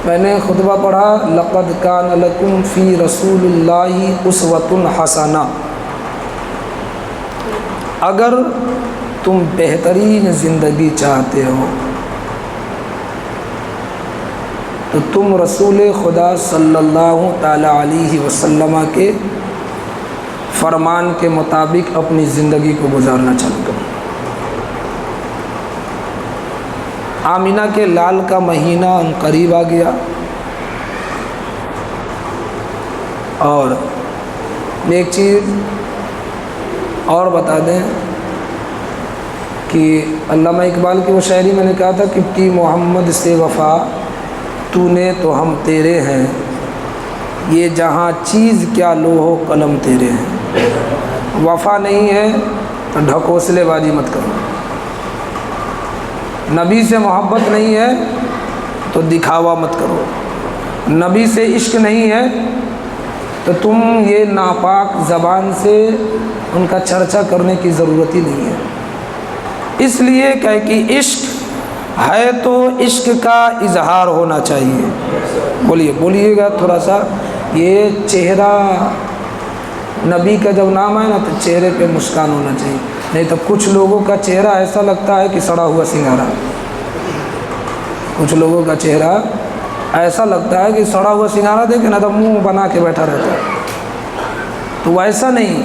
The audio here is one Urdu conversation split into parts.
میں نے خطبہ پڑھا لقد کان لکم فی رسول اللہ اسوۃ حسنہ، اگر تم بہترین زندگی چاہتے ہو تو تم رسول خدا صلی اللہ تعالی علیہ وسلم کے فرمان کے مطابق اپنی زندگی کو گزارنا چاہتے ہو۔ آمینہ کے لال کا مہینہ قریب آ گیا، اور ایک چیز اور بتا دیں کہ علامہ اقبال کی وہ شاعری میں نے کہا تھا کہ کی محمد سے وفا تو نے تو ہم تیرے ہیں، یہ جہاں چیز کیا لوح و قلم تیرے ہیں۔ وفا نہیں ہے تو ڈھکوسلے بازی مت کرو، نبی سے محبت نہیں ہے تو دکھاوا مت کرو، نبی سے عشق نہیں ہے تو تم یہ ناپاک زبان سے ان کا چرچا کرنے کی ضرورت ہی نہیں ہے۔ اس لیے کہ عشق ہے تو عشق کا اظہار ہونا چاہیے۔ بولیے گا تھوڑا سا، یہ چہرہ نبی کا جب نام آئے نا تو چہرے پہ مسکان ہونا چاہیے، نہیں تو کچھ لوگوں کا چہرہ ایسا لگتا ہے کہ سڑا ہوا سنگارا، کچھ لوگوں کا چہرہ ایسا لگتا ہے کہ سڑا ہوا سنگارا دیکھے نا تو منہ بنا کے بیٹھا رہتا ہے، تو ایسا نہیں۔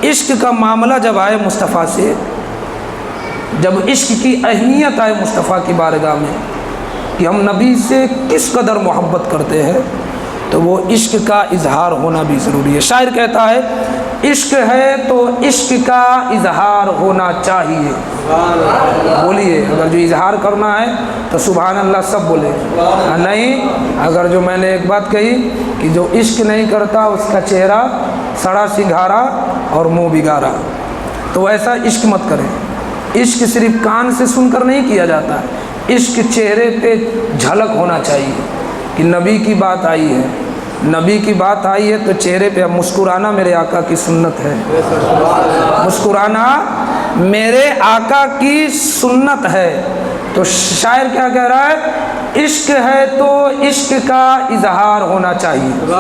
عشق کا معاملہ جب آئے مصطفیٰ سے، جب عشق کی اہمیت آئے مصطفیٰ کی بارگاہ میں کہ ہم نبی سے کس قدر محبت کرتے ہیں، تو وہ عشق کا اظہار ہونا بھی ضروری ہے۔ شاعر کہتا ہے عشق ہے تو عشق کا اظہار ہونا چاہیے۔ بولیے، اگر جو اظہار کرنا ہے تو سبحان اللہ سب بولے، نہیں اگر جو میں نے ایک بات کہی کہ جو عشق نہیں کرتا اس کا چہرہ سڑا سنگھارا اور منہ بگارا، تو ایسا عشق مت کریں۔ عشق صرف کان سے سن کر نہیں کیا جاتا، عشق چہرے پہ جھلک ہونا چاہیے کہ نبی کی بات آئی ہے، نبی کی بات آئی ہے تو چہرے پہ مسکرانا میرے آقا کی سنت ہے، مسکرانا میرے آقا کی سنت ہے۔ تو شاعر کیا کہہ رہا ہے، عشق ہے تو عشق کا اظہار ہونا چاہیے۔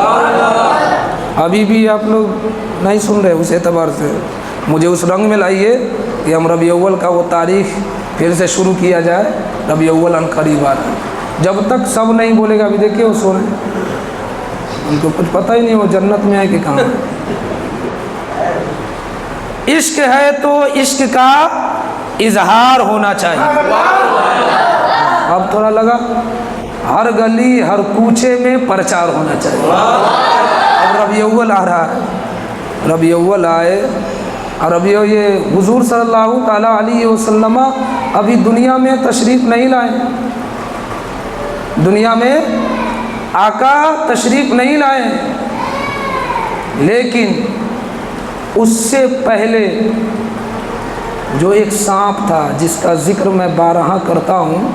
ابھی بھی آپ لوگ نہیں سن رہے، اس اعتبار سے مجھے اس رنگ میں لائیے کہ ہم ربیع اول کا وہ تاریخ پھر سے شروع کیا جائے۔ ربیع اول ان قریب آ رہا ہے، جب تک سب نہیں بولے گا، ابھی دیکھیے وہ سو رہے ہیں، ان کو کچھ پتہ ہی نہیں وہ جنت میں ہے کہ کہاں۔ عشق ہے تو عشق کا اظہار ہونا چاہیے۔ اب تھوڑا لگا ہر گلی ہر کوچے میں پرچار ہونا چاہیے۔ اب ربیع اول آ رہا ہے، ربیع اول آئے، اور ابھی یہ حضور صلی اللہ تعالیٰ علیہ وسلم ابھی دنیا میں تشریف نہیں لائے، دنیا میں آقا تشریف نہیں لائے، لیکن اس سے پہلے جو ایک سانپ تھا جس کا ذکر میں بارہا کرتا ہوں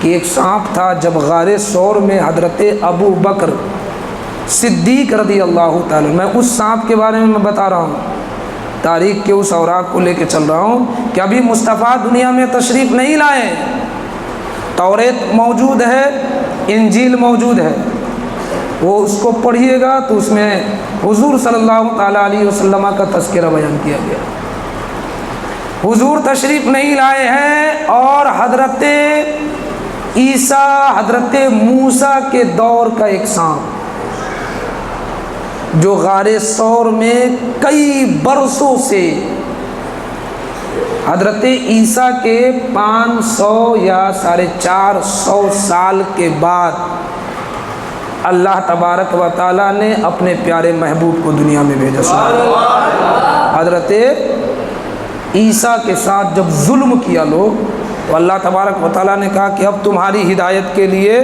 کہ ایک سانپ تھا جب غار ثور میں حضرت ابو بکر صدیق رضی اللہ تعالیٰ، میں اس سانپ کے بارے میں بتا رہا ہوں، تاریخ کے اس اوراق کو لے کے چل رہا ہوں کہ ابھی مصطفیٰ دنیا میں تشریف نہیں لائے، توریت موجود ہے، انجیل موجود ہے، وہ اس کو پڑھیے گا تو اس میں حضور صلی اللہ تعالیٰ علیہ وسلم کا تذکرہ بیان کیا گیا۔ حضور تشریف نہیں لائے ہیں، اور حضرت عیسیٰ حضرت موسیٰ کے دور کا ایک سانپ جو غار ثور میں کئی برسوں سے حضرت عیسیٰ کے 500 یا 450 سال کے بعد اللہ تبارک و تعالیٰ نے اپنے پیارے محبوب کو دنیا میں بھیجا۔ حضرت عیسیٰ کے ساتھ جب ظلم کیا لوگ تو اللہ تبارک و تعالیٰ نے کہا کہ اب تمہاری ہدایت کے لیے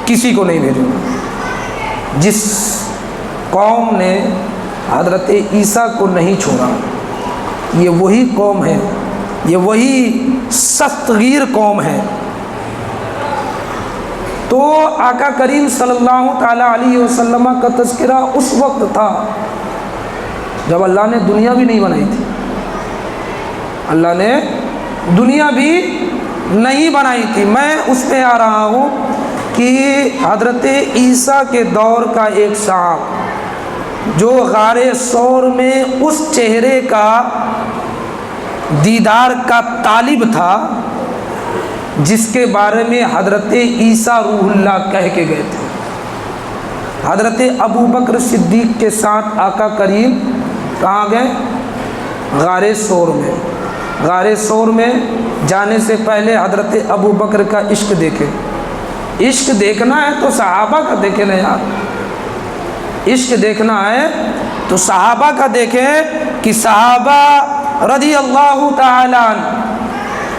کسی کو نہیں بھیجوں گا۔ جس قوم نے حضرت عیسیٰ کو نہیں چھوڑا، یہ وہی قوم ہے، یہ وہی سختگیر قوم ہے۔ تو آقا کریم صلی اللہ تعالیٰ علیہ وسلم کا تذکرہ اس وقت تھا جب اللہ نے دنیا بھی نہیں بنائی تھی، اللہ نے دنیا بھی نہیں بنائی تھی۔ میں اس پہ آ رہا ہوں کہ حضرت عیسیٰ کے دور کا ایک سانپ جو غار ثور میں اس چہرے کا دیدار کا طالب تھا جس کے بارے میں حضرت عیسیٰ روح اللہ کہہ کے گئے تھے۔ حضرت ابو بکر صدیق کے ساتھ آقا کریم کہاں گئے؟ غار ثور میں۔ غار ثور میں جانے سے پہلے حضرت ابو بکر کا عشق دیکھے۔ عشق دیکھنا ہے تو صحابہ کا دیکھے نا یار، عشق دیکھنا ہے تو صحابہ کا دیکھیں کہ صحابہ رضی اللہ تعالی عنہ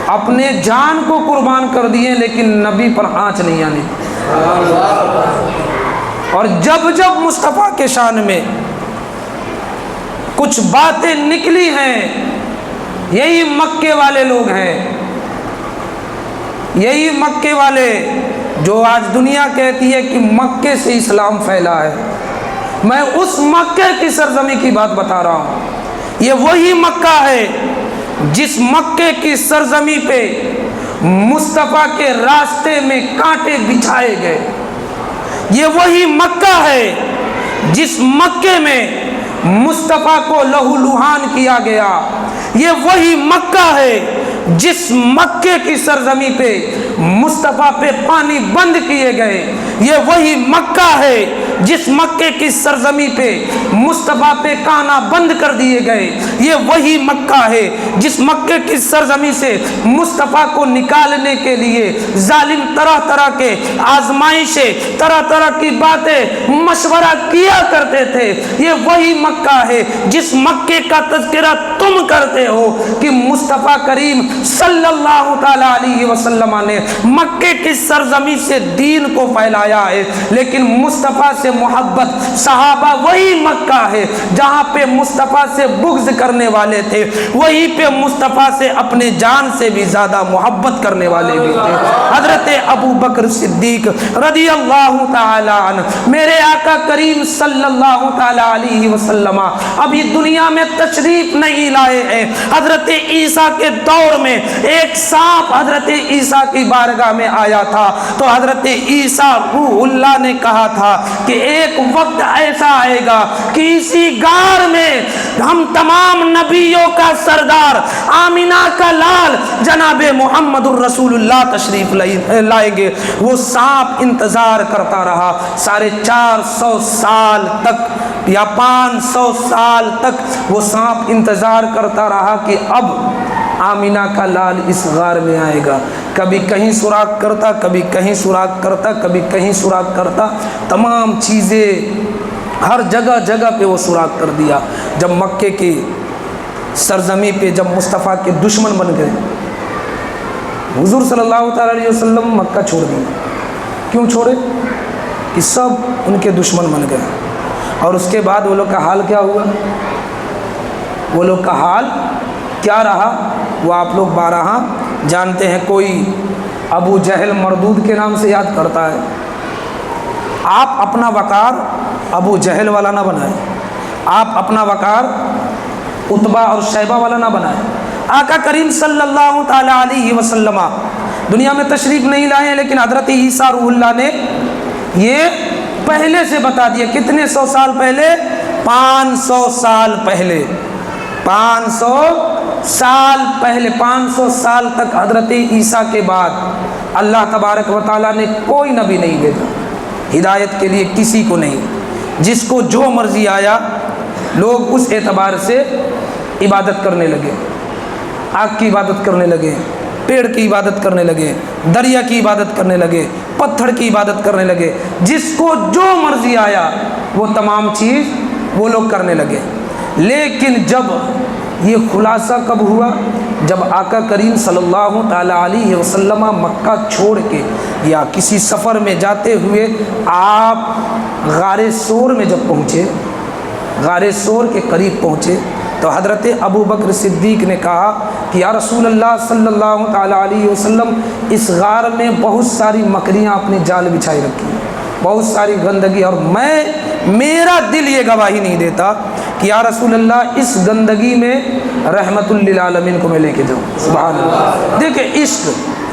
اپنے جان کو قربان کر دیے لیکن نبی پر آنچ نہیں آنے۔ اور جب جب مصطفیٰ کے شان میں کچھ باتیں نکلی ہیں، یہی مکے والے لوگ ہیں، یہی مکے والے جو آج دنیا کہتی ہے کہ مکے سے اسلام پھیلا ہے۔ میں اس مکے کی سرزمین کی بات بتا رہا ہوں۔ یہ وہی مکہ ہے جس مکے کی سرزمین پہ مصطفیٰ کے راستے میں کانٹے بچھائے گئے۔ یہ وہی مکہ ہے جس مکے میں مصطفیٰ کو لہو لہان کیا گیا۔ یہ وہی مکہ ہے جس مکے کی سرزمین پہ مصطفیٰ پہ پانی بند کیے گئے۔ یہ وہی مکہ ہے جس مکے کی سرزمین پہ مصطفیٰ پہ کانا بند کر دیے گئے۔ یہ وہی مکہ ہے جس مکے کی سرزمین سے مصطفیٰ کو نکالنے کے لیے ظالم طرح طرح کے آزمائشیں، طرح طرح کی باتیں مشورہ کیا کرتے تھے۔ یہ وہی مکہ ہے جس مکے کا تذکرہ تم کرتے ہو کہ مصطفیٰ کریم صلی اللہ تعالی علیہ وسلم نے مکے کی سرزمین سے دین کو پھیلایا ہے، لیکن مصطفیٰ سے محبت صحابہ وہی مکہ ہے جہاں پہ مصطفیٰ سے بغض کرنے والے تھے، وہیں پہ مصطفیٰ سے اپنے جان سے بھی زیادہ محبت کرنے والے بھی تھے۔ حضرت ابو بکر صدیق رضی اللہ تعالی عنہ، میرے آقا کریم صلی اللہ تعالی علیہ وسلم ابھی دنیا میں تشریف نہیں لائے ہیں۔ حضرت عیسیٰ کے دور میں ایک سانپ حضرت عیسیٰ کی بارگاہ میں آیا تھا تو حضرت عیسیٰ روح اللہ نے کہا تھا کہ ایک وقت ایسا آئے گا کہ اسی غار میں ہم تمام نبیوں کا سردار، آمینہ کا لال جناب محمد الرسول اللہ تشریف لائیں گے۔ وہ سانپ انتظار کرتا رہا 450 سال تک یا 500 سال تک وہ سانپ انتظار کرتا رہا کہ اب آمینہ کا لال اس غار میں آئے گا۔ کبھی کہیں سوراخ کرتا، کبھی کہیں سوراخ کرتا، کبھی کہیں سوراخ کرتا، تمام چیزیں ہر جگہ جگہ پہ وہ سوراخ کر دیا۔ جب مکے کی سرزمین پہ جب مصطفیٰ کے دشمن بن گئے، حضور صلی اللہ تعالی علیہ وسلم مکہ چھوڑ دیے۔ کیوں چھوڑے؟ کہ سب ان کے دشمن بن گئے۔ اور اس کے بعد وہ لوگ کا حال کیا ہوا؟ وہ لوگ کا حال کیا رہا وہ آپ لوگ بارہا جانتے ہیں۔ کوئی ابو جہل مردود کے نام سے یاد کرتا ہے۔ آپ اپنا وقار ابو جہل والا نہ بنائیں، آپ اپنا وقار عتبہ اور شیبہ والا نہ بنائیں۔ آقا کریم صلی اللہ تعالی علیہ وسلم دنیا میں تشریف نہیں لائے ہیں، لیکن حضرت عیسیٰ روح اللہ نے یہ پہلے سے بتا دیا۔ کتنے سو سال پہلے؟ 500 سال پہلے، 500 سال پہلے، 500 سال تک حضرت عیسیٰ کے بعد اللہ تبارک و تعالیٰ نے کوئی نبی نہیں بھیجا ہدایت کے لیے، کسی کو نہیں۔ جس کو جو مرضی آیا لوگ اس اعتبار سے عبادت کرنے لگے، آگ کی عبادت کرنے لگے، پیڑ کی عبادت کرنے لگے، دریا کی عبادت کرنے لگے، پتھر کی عبادت کرنے لگے۔ جس کو جو مرضی آیا وہ تمام چیز وہ لوگ کرنے لگے۔ لیکن جب یہ خلاصہ کب ہوا؟ جب آقا کریم صلی اللہ تعالی علیہ وسلم مکہ چھوڑ کے یا کسی سفر میں جاتے ہوئے آپ غار ثور میں جب پہنچے، غار ثور کے قریب پہنچے تو حضرت ابو بکر صدیق نے کہا کہ یا رسول اللہ صلی اللہ تعالی علیہ وسلم، اس غار میں بہت ساری مکڑیاں اپنے جال بچھائے رکھی ہیں، بہت ساری گندگی، اور میرا دل یہ گواہی نہیں دیتا کہ یا رسول اللہ اس گندگی میں رحمت للعالمین کو میں لے کے جاؤں۔ سبحان اللہ۔ دیکھیں عشق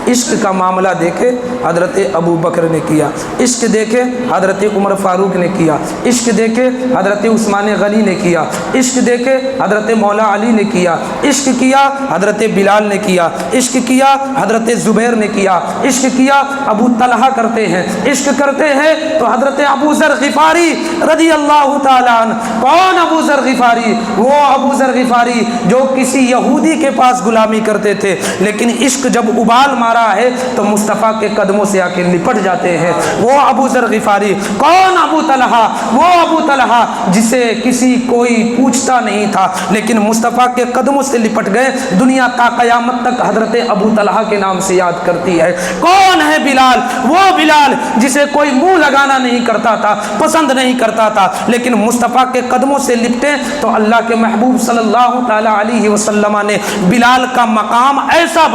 عشق کا معاملہ دیکھے حضرت ابو بکر نے کیا، عشق دیکھے حضرت عمر فاروق نے کیا، عشق دیکھے حضرت عثمان غنی نے کیا، عشق دیکھے حضرت مولا علی نے کیا، عشق کیا حضرت بلال نے کیا، عشق کیا حضرت زبیر نے کیا، عشق کیا ابو طلحہ کرتے ہیں، عشق کرتے ہیں تو حضرت ابو ذر غفاری رضی اللہ تعالیٰ عنہ۔ کون ابو ذر غفاری؟ وہ ابو ذر غفاری جو کسی یہودی کے پاس غلامی کرتے تھے، لیکن عشق جب ابال مارا ہے تو مصطفیٰ کے قدموں سے آ کے لپٹ جاتے ہیں، وہ ابو ذر غفاری۔ کون ابو طلحہ؟ وہ ابو طلحہ جسے کسی کوئی پوچھتا نہیں تھا، لیکن مصطفیٰ کے قدموں سے لپٹ گئے، دنیا تا قیامت تک حضرت ابو طلحہ کے نام سے یاد کرتی ہے۔ کون ہے بلال؟ وہ بلال جسے کوئی منہ لگانا نہیں کرتا تھا، پسند نہیں کرتا تھا، لیکن مصطفیٰ کے قدموں سے لپٹے تو اللہ کے محبوب صلی اللہ تعالی علیہ وسلم نے بلال کا مقام ایسا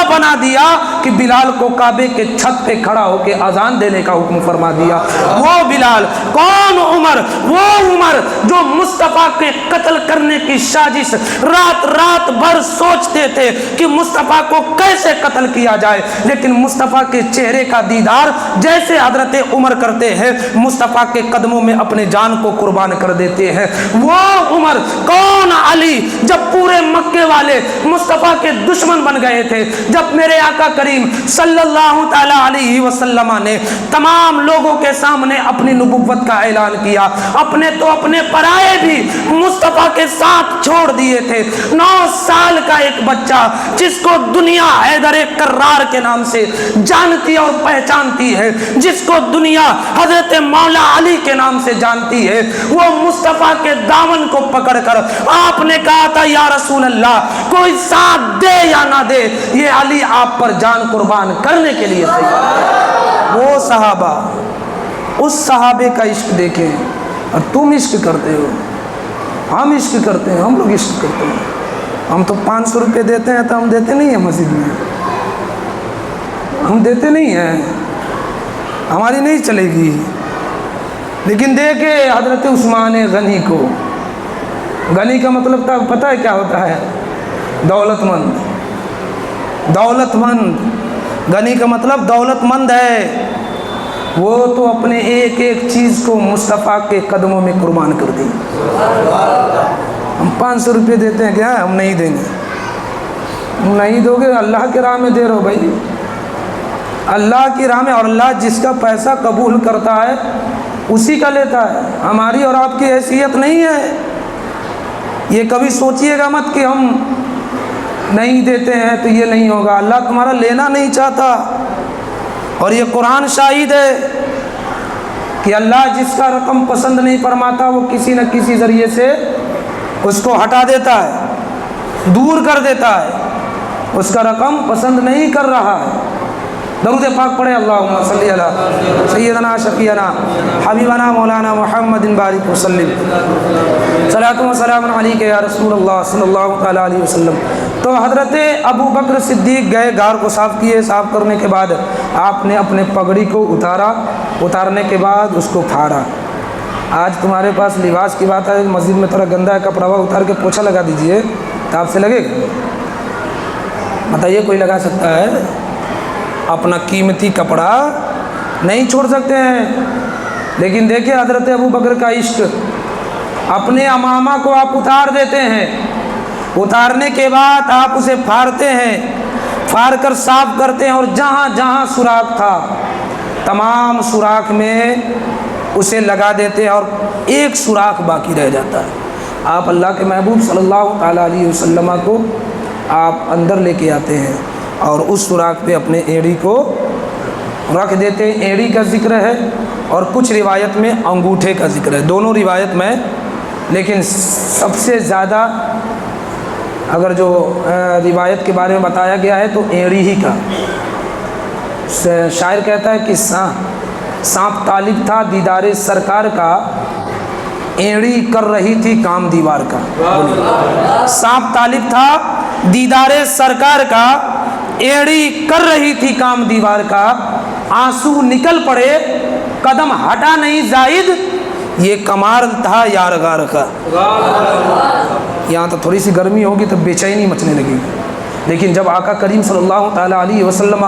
بنا دیا کہ بلال کو کعبے کے چھت پہ کھڑا ہو کے اذان دینے کا حکم فرما دیا۔ وہ بلال۔ کون عمر؟ وہ عمر جو مصطفیٰ کے قتل کرنے کی سازش رات بھر سوچتے تھے کہ مصطفیٰ کو کیسے قتل کیا جائے، لیکن مصطفیٰ کے چہرے کا دیدار جیسے حضرت عمر کرتے ہیں، مصطفیٰ کے قدموں میں اپنے جان کو قربان کر دیتے ہیں۔ وہ عمر۔ کون علی؟ جب پورے مکے والے مصطفیٰ کے دشمن بن گئے تھے، جب میرے آقا کریم صلی اللہ تعالی علیہ وسلم نے تمام لوگوں کے سامنے اپنی نبوت کا اعلان کیا، اپنے پرائے بھی مصطفیٰ کے ساتھ چھوڑ دیے تھے۔ 9 سال کا ایک بچہ جس کو دنیا حیدر کرار کے نام سے جانتی اور پہچانتی ہے، جس کو دنیا حضرت مولا علی کے نام سے جانتی ہے، وہ مصطفیٰ کے دامن کو پکڑ کر آپ نے کہا تھا یا رسول اللہ کوئی ساتھ دے یا نہ دے، یہ علی آپ پر جان قربان کرنے کے لیے تیار۔ وہ صحابہ، اس صحابے کا عشق دیکھیں، اور تم عشق کرتے ہو، ہم عشق کرتے ہیں، ہم لوگ عشق کرتے ہیں۔ ہم تو 500 روپے دیتے ہیں تو ہم دیتے نہیں ہیں مسجد میں، ہم دیتے نہیں ہیں، ہماری نہیں چلے گی۔ لیکن دیکھے حضرت عثمان غنی کو، غنی کا مطلب تھا پتہ ہے کیا ہوتا ہے؟ دولت مند۔ غنی کا مطلب دولت مند ہے۔ وہ تو اپنے ایک چیز کو مصطفیٰ کے قدموں میں قربان کر دی۔ ہم 500 روپے دیتے ہیں کیا؟ ہم نہیں دیں گے۔ ہم نہیں دو گے، اللہ کے راہ میں دے رہو بھائی، اللہ کی راہ میں، اور اللہ جس کا پیسہ قبول کرتا ہے اسی کا لیتا ہے، ہماری اور آپ کی حیثیت نہیں ہے۔ یہ کبھی سوچئے گا مت کہ ہم نہیں دیتے ہیں تو یہ نہیں ہوگا، اللہ تمہارا لینا نہیں چاہتا، اور یہ قرآن شاہد ہے کہ اللہ جس کا رقم پسند نہیں فرماتا وہ کسی نہ کسی ذریعے سے اس کو ہٹا دیتا ہے، دور کر دیتا ہے، اس کا رقم پسند نہیں کر رہا ہے۔ درود پاک پڑھیں، اللہم صلی علی سیدنا شفیعنا حبیبنا مولانا محمد بارک وسلم، صلاۃ و سلام علیک یا رسول اللہ صلی اللہ تعالی علیہ وسلم۔ تو حضرت ابو بکر صدیق گئے، غار کو صاف کیے، صاف کرنے کے بعد آپ نے اپنے پگڑی کو اتارا، اتارنے کے بعد اس کو پھاڑا۔ آج تمہارے پاس لباس کی بات ہے، مسجد میں تھوڑا گندا ہے کپڑا ہوا، اتار کے پوچھا لگا دیجئے تو آپ سے لگے گا؟ بتائیے کوئی لگا سکتا ہے؟ اپنا قیمتی کپڑا نہیں چھوڑ سکتے ہیں۔ لیکن دیکھیں حضرت ابو بکر کا عشق، اپنے امامہ کو آپ اتار دیتے ہیں، اتارنے کے بعد آپ اسے پھاڑتے ہیں، پھاڑ کر صاف کرتے ہیں، اور جہاں جہاں سوراخ تھا تمام سوراخ میں اسے لگا دیتے ہیں، اور ایک سوراخ باقی رہ جاتا ہے۔ آپ اللہ کے محبوب صلی اللہ تعالیٰ علیہ وسلم کو آپ اندر لے کے آتے ہیں اور اس سوراخ پہ اپنے ایڑی کو رکھ دیتے ہیں۔ ایڑی کا ذکر ہے اور کچھ روایت میں انگوٹھے کا ذکر ہے، دونوں روایت میں، لیکن سب سے زیادہ اگر جو روایت کے بارے میں بتایا گیا ہے تو ایڑی ہی کا۔ شاعر کہتا ہے کہ سانپ طالب تھا دیدار سرکار کا، ایڑی کر رہی تھی کام دیوار کا۔ سانپ طالب تھا دیدار سرکار کا، ایڑی کر رہی تھی کام دیوار کا، آنسو نکل پڑے قدم ہٹا نہیں زائد، یہ کمال تھا یارغار کا۔ یہاں تو تھوڑی سی گرمی ہوگی تو بے چینی مچنے لگی، لیکن جب آقا کریم صلی اللہ تعالیٰ علیہ وسلم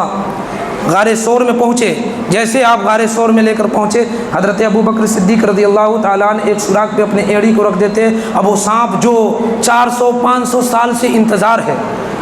غار ثور میں پہنچے، جیسے آپ غار ثور میں لے کر پہنچے، حضرت ابو بکر صدیق رضی اللہ تعالیٰ عنہ ایک سوراخ پہ اپنے ایڑی کو رکھ دیتے۔ اب وہ سانپ جو 400-500 سال سے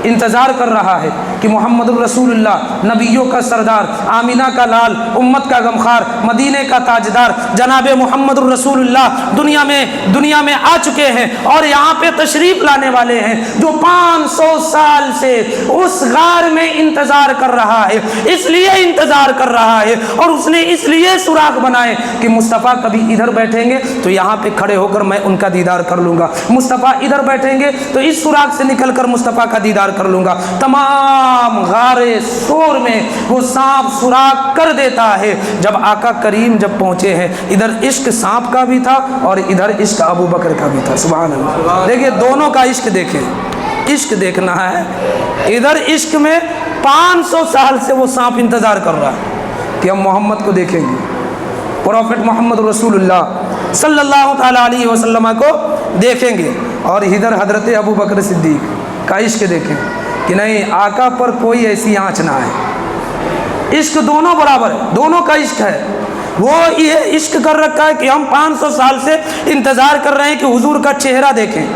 انتظار کر رہا ہے کہ محمد الرسول اللہ، نبیوں کا سردار، آمینہ کا لال، امت کا غمخوار، مدینے کا تاجدار جناب محمد الرسول اللہ دنیا میں آ چکے ہیں اور یہاں پہ تشریف لانے والے ہیں، جو 500 سال سے اس غار میں انتظار کر رہا ہے، اس لیے انتظار کر رہا ہے، اور اس نے اس لیے سوراخ بنائے کہ مصطفیٰ کبھی ادھر بیٹھیں گے تو یہاں پہ کھڑے ہو کر میں ان کا دیدار کر لوں گا، مصطفیٰ ادھر بیٹھیں گے تو اس سوراخ سے نکل کر مصطفیٰ کا دیدار کر لوں گا۔ تمام غار ثور میں وہ سانپ سوراخ کر دیتا ہے۔ جب آقا کریم پہنچے ہیں، ادھر عشق سانپ کا بھی تھا اور ادھر عشق ابو بکر کا بھی تھا۔ سبحان اللہ، دیکھیے دونوں کا عشق، دیکھیں عشق دیکھنا ہے۔ ادھر عشق میں 500 سال سے وہ سانپ انتظار کر رہا ہے کہ ہم محمد کو دیکھیں گے، پروفٹ محمد رسول اللہ صلی اللہ تعالیٰ علیہ وسلم کو دیکھیں گے، اور ادھر حضرت ابو بکر صدیق کا عشق دیکھیں کہ نہیں، آقا پر کوئی ایسی آنچ نہ ہے۔ عشق دونوں برابر ہے، دونوں کا عشق ہے۔ وہ یہ عشق کر رکھا ہے کہ ہم 500 سال سے انتظار کر رہے ہیں کہ حضور کا چہرہ دیکھیں،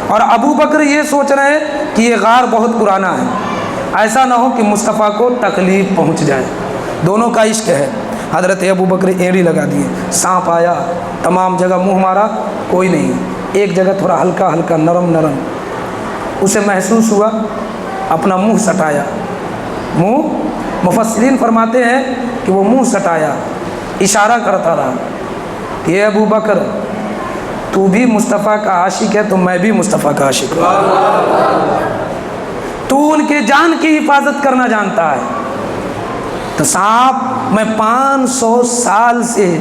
اور ابو بکر یہ سوچ رہے ہیں کہ یہ غار بہت پرانا ہے، ایسا نہ ہو کہ مصطفیٰ کو تکلیف پہنچ جائے۔ دونوں کا عشق ہے۔ حضرت ابو بکر ایڑی لگا دیے، سانپ آیا، تمام جگہ منہ مارا، کوئی نہیں، ایک جگہ تھوڑا ہلکا ہلکا نرم اسے محسوس ہوا، اپنا منہ سٹایا۔ مفسرین فرماتے ہیں کہ وہ منہ سٹایا، اشارہ کرتا رہا کہ اے ابو بکر، تو بھی مصطفیٰ کا عاشق ہے تو میں بھی مصطفیٰ کا عاشق ہوں، تو ان کے جان کی حفاظت کرنا جانتا ہے۔ تو سانپ، میں 500 سال سے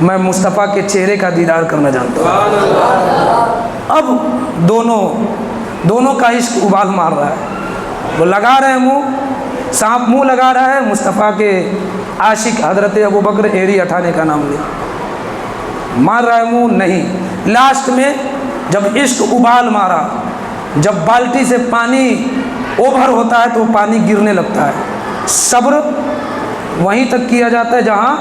میں مصطفیٰ کے چہرے کا دیدار کرنا جانتا ہوں۔ اب دونوں کا عشق ابال مار رہا ہے، وہ لگا رہے ہیں منہ، سانپ منہ لگا رہا ہے، مصطفیٰ کے عاشق حضرت ابو بکر ایڑی اٹھانے کا نام لے مار رہا ہے منہ، نہیں۔ لاسٹ میں جب عشق ابال مارا، جب بالٹی سے پانی اوبھر ہوتا ہے تو وہ پانی گرنے لگتا ہے۔ صبر وہیں تک کیا جاتا ہے جہاں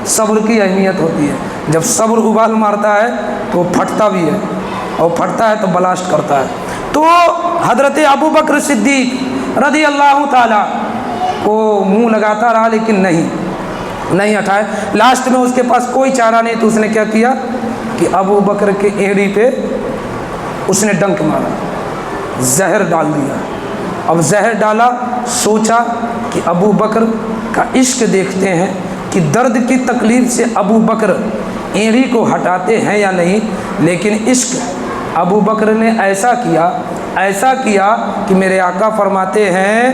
صبر کی اہمیت ہوتی ہے۔ جب صبر ابال مارتا ہے تو وہ پھٹتا بھی ہے، اور پھٹتا ہے تو بلاسٹ کرتا ہے۔ تو حضرت ابو بکر صدیق رضی اللہ تعالیٰ کو منہ لگاتا رہا، لیکن نہیں ہٹائے۔ لاسٹ میں اس کے پاس کوئی چارہ نہیں، تو اس نے کیا کیا کہ ابو بکر کے ایڑی پہ اس نے ڈنک مارا، زہر ڈال دیا۔ اب زہر ڈالا، سوچا کہ ابو بکر کا عشق دیکھتے ہیں کہ درد کی تکلیف سے ابو بکر ایڑی کو ہٹاتے ہیں یا نہیں۔ لیکن عشق ابو بکر نے ایسا کیا کہ میرے آقا فرماتے ہیں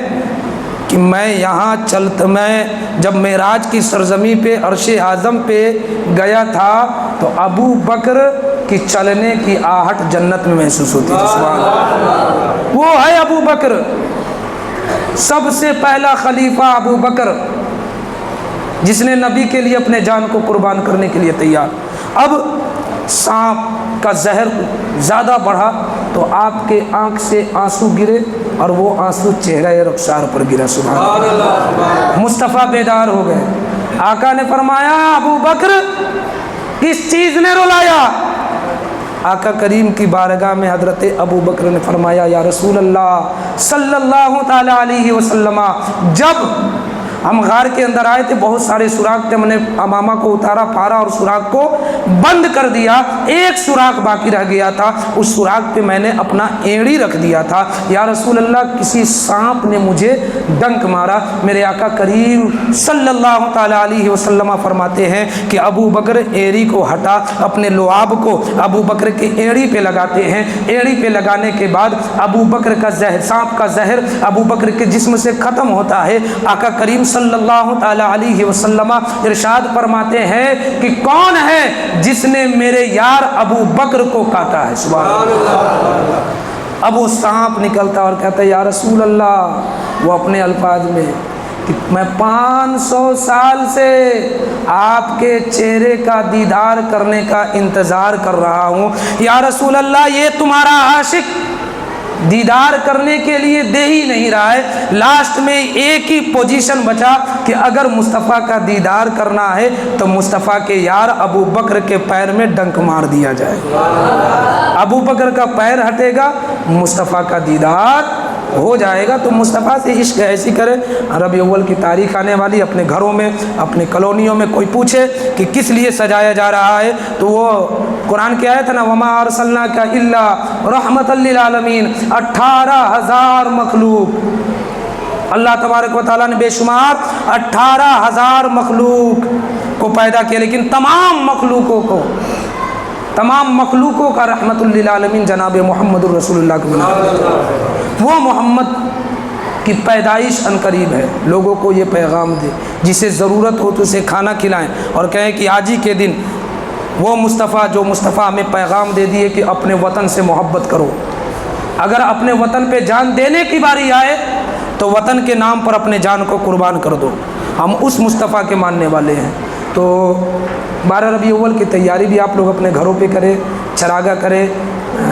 کہ میں جب معراج کی سرزمین پہ عرش اعظم پہ گیا تھا تو ابو بکر کی چلنے کی آہٹ جنت میں محسوس ہوتی تھی۔ سبحان اللہ، وہ ہے ابو بکر، سب سے پہلا خلیفہ ابو بکر، جس نے نبی کے لیے اپنے جان کو قربان کرنے کے لیے تیار۔ اب سانپ کا زہر زیادہ بڑھا تو آپ کے آنکھ سے آنسو گرے، اور وہ آنسو چہرہ رخسار پر گرا۔ سبحان اللہ، مصطفیٰ بیدار ہو گئے۔ آقا نے فرمایا ابو بکر کس چیز نے رلایا؟ آقا کریم کی بارگاہ میں حضرت ابو بکر نے فرمایا یا رسول اللہ صلی اللہ تعالیٰ علیہ وسلم، جب ہم غار کے اندر آئے تھے، بہت سارے سوراخ تھے، ہم نے امامہ کو اتارا پھارا اور سوراخ کو بند کر دیا، ایک سوراخ باقی رہ گیا تھا، اس سوراخ پہ میں نے اپنا ایڑی رکھ دیا تھا۔ یا رسول اللہ، کسی سانپ نے مجھے ڈنک مارا۔ میرے آقا کریم صلی اللہ تعالیٰ علیہ وسلم فرماتے ہیں کہ ابو بکر ایڑی کو ہٹا، اپنے لعاب کو ابو بکر کے ایڑی پہ لگاتے ہیں۔ ایڑی پہ لگانے کے بعد ابو بکر کا زہر، سانپ کا زہر ابو بکر کے جسم سے ختم ہوتا ہے۔ آقا کریم صلی اللہ تعالیٰ علیہ وسلم ارشاد فرماتے ہیں کہ کون ہے جس نے میرے یار ابو بکر کو کاٹا ہے؟ سبحان اللہ۔ اب وہ سانپ نکلتا اور کہتا ہے یا رسول اللہ، وہ اپنے الفاظ میں کہ میں 500 سال سے آپ کے چہرے کا دیدار کرنے کا انتظار کر رہا ہوں۔ یا رسول اللہ، یہ تمہارا عاشق دیدار کرنے کے لیے دے ہی نہیں رہا ہے۔ لاسٹ میں ایک ہی پوزیشن بچا کہ اگر مصطفیٰ کا دیدار کرنا ہے تو مصطفیٰ کے یار ابو بکر کے پیر میں ڈنک مار دیا جائے۔ ابو بکر کا پیر ہٹے گا، مصطفیٰ کا دیدار ہو جائے گا۔ تو مصطفیٰ سے عشق ایسی کرے۔ ربیع اول کی تاریخ آنے والی، اپنے گھروں میں، اپنے کالونیوں میں کوئی پوچھے کہ کس لیے سجایا جا رہا ہے تو وہ قرآن کی آیت ہے نا، وما ارسلناک الا رحمۃ للعالمین، 18,000 مخلوق اللہ تبارک و تعالیٰ نے بے شمار 18,000 مخلوق کو پیدا کیا، لیکن تمام مخلوقوں کا رحمت للعالمین جناب محمد الرسول اللہ کو بنا دیا۔ وہ محمد کی پیدائش عنقریب ہے، لوگوں کو یہ پیغام دے، جسے ضرورت ہو تو اسے کھانا کھلائیں اور کہیں کہ آج ہی کے دن وہ مصطفیٰ جو مصطفیٰ ہمیں پیغام دے دیے کہ اپنے وطن سے محبت کرو۔ اگر اپنے وطن پہ جان دینے کی باری آئے تو وطن کے نام پر اپنے جان کو قربان کر دو۔ ہم اس مصطفیٰ کے ماننے والے ہیں۔ تو 12 ربیع اول کی تیاری بھی آپ لوگ اپنے گھروں پہ کریں، چراغاں کریں،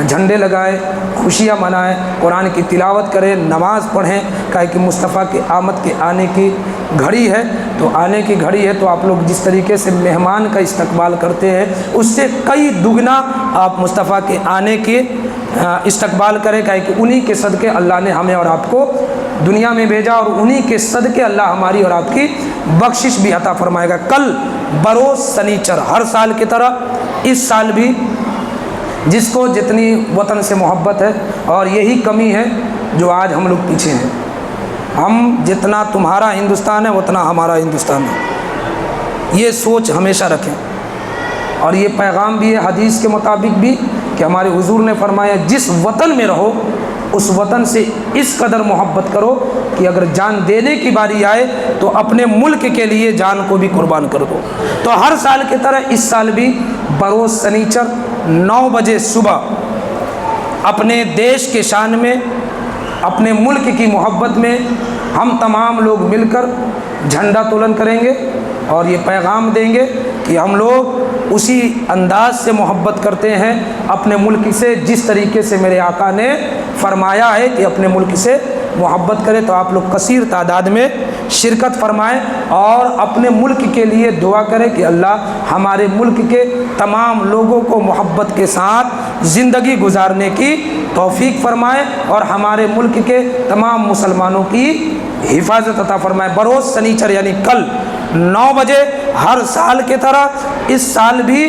جھنڈے لگائیں، خوشیاں منائیں، قرآن کی تلاوت کریں، نماز پڑھیں، کہا کہ مصطفیٰ کی آمد کے آنے کی گھڑی ہے۔ تو آنے کی گھڑی ہے تو آپ لوگ جس طریقے سے مہمان کا استقبال کرتے ہیں اس سے کئی دگنا آپ مصطفیٰ کے آنے کے استقبال کریں، کہا کہ انہی کے صدقے اللہ نے ہمیں اور آپ کو دنیا میں بھیجا، اور انہی کے صدقے اللہ ہماری اور آپ کی بخشش بھی عطا فرمائے گا۔ کل بروز سنیچر، ہر سال کی طرح اس سال بھی جس کو جتنی وطن سے محبت ہے، اور یہی کمی ہے جو آج ہم لوگ پیچھے ہیں، ہم جتنا تمہارا ہندوستان ہے اتنا ہمارا ہندوستان ہے، یہ سوچ ہمیشہ رکھیں۔ اور یہ پیغام بھی ہے حدیث کے مطابق بھی کہ ہمارے حضور نے فرمایا جس وطن میں رہو اس وطن سے اس قدر محبت کرو کہ اگر جان دینے کی باری آئے تو اپنے ملک کے لیے جان کو بھی قربان کر دو۔ تو ہر سال کی طرح اس سال بھی بروز سنیچر 9 بجے صبح اپنے دیش کے شان میں، اپنے ملک کی محبت میں ہم تمام لوگ مل کر جھنڈا تولن کریں گے اور یہ پیغام دیں گے کہ ہم لوگ اسی انداز سے محبت کرتے ہیں اپنے ملک سے جس طریقے سے میرے آقا نے فرمایا ہے کہ اپنے ملک سے محبت کرے۔ تو آپ لوگ کثیر تعداد میں شرکت فرمائیں اور اپنے ملک کے لیے دعا کریں کہ اللہ ہمارے ملک کے تمام لوگوں کو محبت کے ساتھ زندگی گزارنے کی توفیق فرمائے اور ہمارے ملک کے تمام مسلمانوں کی حفاظت عطا فرمائے۔ بروز سنیچر یعنی کل 9 بجے ہر سال کی طرح اس سال بھی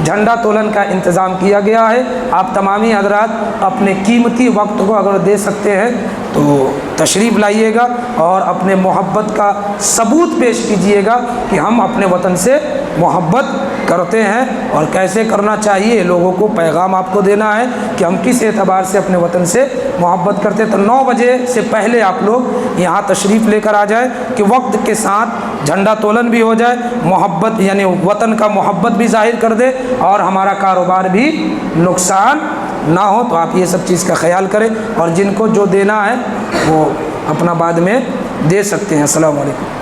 جھنڈا تولن کا انتظام کیا گیا ہے۔ آپ تمامی حضرات اپنے قیمتی وقت کو اگر دے سکتے ہیں تو تشریف لائیے گا اور اپنے محبت کا ثبوت پیش کیجیے گا کہ ہم اپنے وطن سے محبت کرتے ہیں اور کیسے کرنا چاہیے، لوگوں کو پیغام آپ کو دینا ہے کہ ہم کس اعتبار سے اپنے وطن سے محبت کرتے ہیں۔ تو 9 بجے سے پہلے آپ لوگ یہاں تشریف لے کر آ جائیں کہ وقت کے ساتھ جھنڈا تولن بھی ہو جائے، محبت یعنی وطن کا محبت بھی ظاہر کر دے اور ہمارا کاروبار بھی نقصان نہ ہو۔ تو آپ یہ سب چیز کا خیال کریں اور جن کو جو دینا ہے وہ اپنا بعد میں دے سکتے ہیں۔ السلام علیکم۔